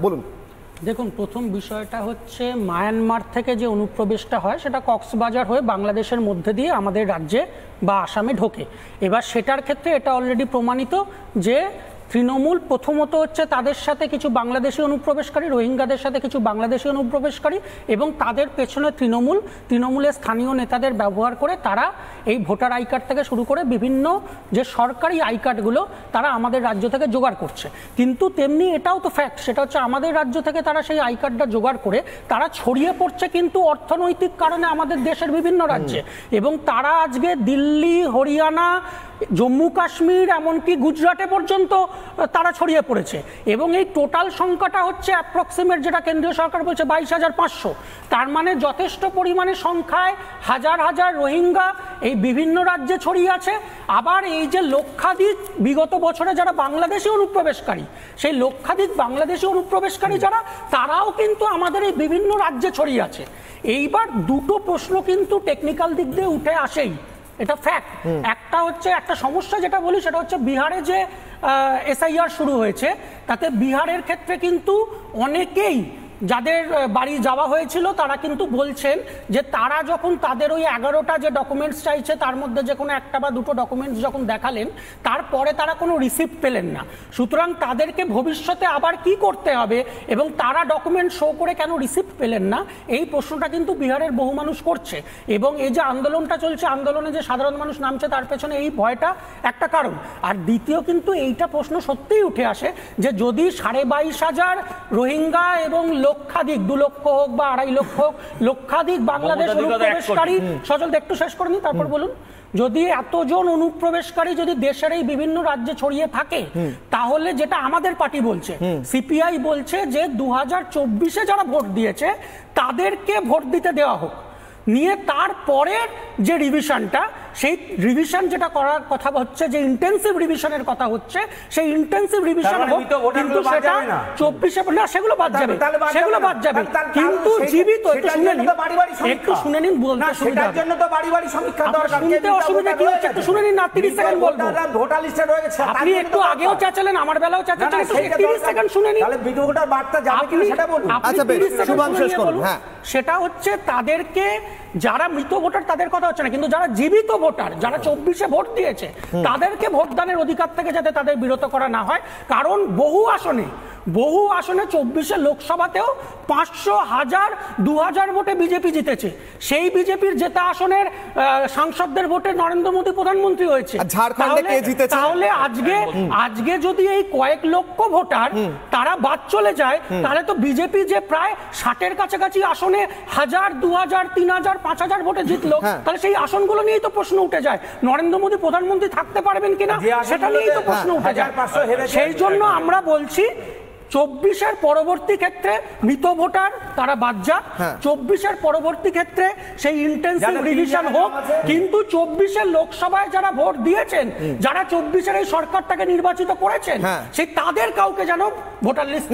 বলুন। দেখুন, প্রথম বিষয়টা হচ্ছে মায়ানমার থেকে যে অনুপ্রবেশটা হয় সেটা কক্সবাজার হয়ে বাংলাদেশের মধ্যে দিয়ে আমাদের রাজ্যে বা আসামে ঢোকে। এবার সেটার ক্ষেত্রে এটা অলরেডি প্রমাণিত যে তৃণমূল প্রথমত হচ্ছে তাদের সাথে কিছু বাংলাদেশি অনুপ্রবেশকারী, রোহিঙ্গাদের সাথে কিছু বাংলাদেশি অনুপ্রবেশকারী এবং তাদের পেছনে তৃণমূলের স্থানীয় নেতাদের ব্যবহার করে তারা এই ভোটার আই কার্ড থেকে শুরু করে বিভিন্ন যে সরকারি আই কার্ডগুলো তারা আমাদের রাজ্য থেকে জোগাড় করছে। কিন্তু তেমনি এটাও তো ফ্যাক্ট, সেটা হচ্ছে আমাদের রাজ্য থেকে তারা সেই আই কার্ডটা জোগাড় করে তারা ছড়িয়ে পড়ছে কিন্তু অর্থনৈতিক কারণে আমাদের দেশের বিভিন্ন রাজ্যে, এবং তারা আজকে দিল্লি, হরিয়ানা, জম্মু কাশ্মীর, এমনকি গুজরাটে পর্যন্ত তারা ছড়িয়ে পড়েছে। এবং এই টোটাল সংখ্যাটা হচ্ছে অ্যাপ্রক্সিমেট, যেটা কেন্দ্রীয় সরকার বলছে 22,500। তার মানে যথেষ্ট পরিমাণে সংখ্যায় হাজার হাজার রোহিঙ্গা এই বিভিন্ন রাজ্যে ছড়িয়ে আছে। আবার এই যে লক্ষাধিক বিগত বছরে যারা বাংলাদেশি অনুপ্রবেশকারী, সেই লক্ষাধিক বাংলাদেশি অনুপ্রবেশকারী যারা, তারাও কিন্তু আমাদের এই বিভিন্ন রাজ্যে ছড়িয়ে আছে। এইবার দুটো প্রশ্ন কিন্তু টেকনিক্যাল দিক দিয়ে উঠে আসেই, এটা ফ্যাক্ট। একটা হচ্ছে, একটা সমস্যা যেটা বলি সেটা হচ্ছে বিহারে যে এসআইআর শুরু হয়েছে, তাতে বিহারের ক্ষেত্রে কিন্তু অনেকেই যাদের বাড়ি যাওয়া হয়েছিল তারা কিন্তু বলছেন যে তারা যখন তাদের ওই 11টা যে ডকুমেন্টস চাইছে তার মধ্যে যে কোনো একটা বা দুটো ডকুমেন্টস যখন দেখালেন তারপরে তারা কোনো রিসিপ্ট পেলেন না। সুতরাং তাদেরকে ভবিষ্যতে আবার কি করতে হবে এবং তারা ডকুমেন্ট শো করে কেন রিসিপ্ট পেলেন না, এই প্রশ্নটা কিন্তু বিহারের বহু মানুষ করছে। এবং এই যে আন্দোলনটা চলছে, আন্দোলনে যে সাধারণ মানুষ নামছে তার পেছনে এই ভয়টা একটা কারণ। আর দ্বিতীয় কিন্তু এইটা প্রশ্ন সত্যিই উঠে আসে যে যদি 22,500 রোহিঙ্গা এবং লক্ষাধিক, 2 লক্ষ হোক বা 2.5 লক্ষ হোক, লক্ষাধিক বাংলাদেশ অনুপ্রবেশকারী, সজল একটু শেষ করে নি তারপর বলুন, যদি এতজন অনুপ্রবেশকারী যদি দেশের এই বিভিন্ন রাজ্যে ছড়িয়ে থাকে, তাহলে যেটা আমাদের পার্টি বলছে, সিপিআই বলছে যে 2024-এ যারা ভোট দিয়েছে তাদেরকে ভোট দিতে দেওয়া হোক, নিয়ে তারপরের যে রিভিশনটা, সেই রিভিশন যেটা করার কথা হচ্ছে, যে ইন্টেন্সিভ রিভিশনের কথা হচ্ছে, সেই ইন্টেন্সিভ রিভিশন হোক, কিন্তু সেটা 24-এ না, সেগুলো বাদ যাবে, সেগুলো বাদ যাবে। কিন্তু জীবিত, একটু শুনে নিন, বলতে সুবিধা হবে, শুনতে অসুবিধা কি হচ্ছে একটু শুনে নিন না, 30 সেকেন্ড বলবো। আপনি একটু আগেও চাচ্ছিলেন, আমার বেলাও চাচ্ছিলেন, 30 সেকেন্ড শুনে নিন। সেটা হচ্ছে তাদেরকে, যারা মৃত ভোটার তাদের কথা হচ্ছে না, কিন্তু যারা জীবিত ভোটার, যারা 24-এ ভোট দিয়েছে তাদেরকে ভোটদানের অধিকার থেকে যাতে তাদের বিরত করা না হয়। কারণ বহু আসনে 24-এ লোকসভাতেও 500, 1000, 2000 ভোটে বিজেপি জিতেছে। সেই বিজেপির জেতা আসনের সাংসদদের ভোটে নরেন্দ্র মোদী প্রধানমন্ত্রী হয়েছে। তাহলে আজকে যদি এই কয়েক লক্ষ ভোটার তারা বাদ চলে যায়, তাহলে তো বিজেপি যে প্রায় 60-এর কাছাকাছি আসনে 1000, 2000, 3000, 5000 ভোটে জিতলো, তাহলে সেই আসনগুলো নিয়েই তো প্রশ্ন উঠে যায়, নরেন্দ্র মোদী প্রধানমন্ত্রী থাকতে পারবেন কিনা, সেটা নিয়েই তো প্রশ্ন উঠে যায়। সেই জন্য আমরা বলছি 24-এর পরবর্তী ক্ষেত্রে মৃত ভোটার তারা বাদ যাক, 24-এর পরবর্তী ক্ষেত্রে সেই ইন্টেন্সিভ রিভিশন হোক, কিন্তু 24-এর লোকসভায় যারা ভোট দিয়েছেন, যারা 24-এর এই সরকারটাকে নির্বাচিত করেছেন, সেই তাদের কাউকে যেন ভোটার লিস্ট